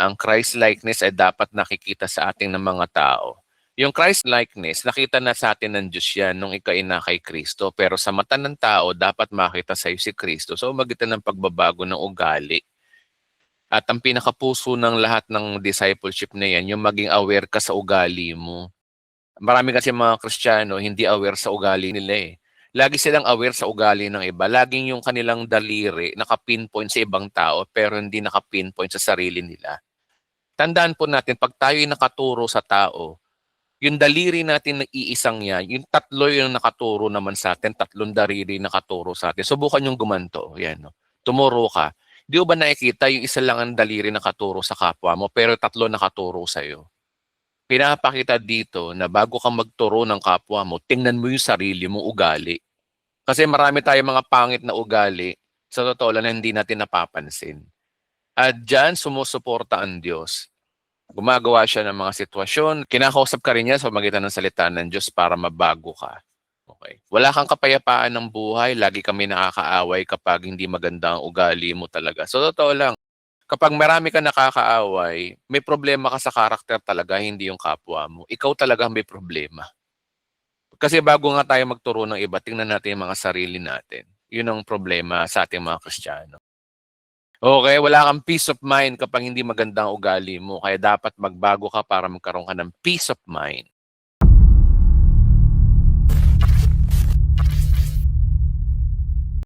ang Christ-likeness ay dapat nakikita sa ating ng mga tao. Yung Christ-likeness, nakita na sa atin ng Diyos yan nung ika'y na kay Kristo. Pero sa mata ng tao, dapat makita sa iyo si Kristo. So, magitan ng pagbabago ng ugali. At ang pinakapuso ng lahat ng discipleship na yan, yung maging aware ka sa ugali mo. Marami kasi mga Kristiyano, hindi aware sa ugali nila eh. Lagi silang aware sa ugali ng iba. Laging yung kanilang daliri nakapinpoint sa ibang tao pero hindi nakapinpoint sa sarili nila. Tandaan po natin, pag tayo'y nakaturo sa tao, yung daliri natin na iisang yan, yung tatlo yung nakaturo naman sa atin, tatlong daliri nakaturo sa atin. Subukan yung gumanto. Yan, no? Tumuro ka. Di ba nakikita yung isa lang ang daliri nakaturo sa kapwa mo pero tatlo nakaturo sa'yo? Pinapakita dito na bago ka magturo ng kapwa mo, tingnan mo yung sarili mo ugali. Kasi marami tayong mga pangit na ugali, sa totoo lang hindi natin napapansin. At dyan sumusuporta ang Diyos. Gumagawa siya ng mga sitwasyon. Kinakausap ka rin niya sa magitan ng salita ng Diyos para mabago ka. Okay. Wala kang kapayapaan ng buhay. Lagi kami nakakaaway kapag hindi maganda ang ugali mo talaga. So, totoo lang. Kapag marami ka nakakaaway, may problema ka sa karakter talaga, hindi yung kapwa mo. Ikaw talaga may problema. Kasi bago nga tayo magturo ng iba, tingnan natin yung mga sarili natin. Yun ang problema sa ating mga Kristiyano. Okay, wala kang peace of mind kapag hindi magandang ugali mo. Kaya dapat magbago ka para magkaroon ka ng peace of mind.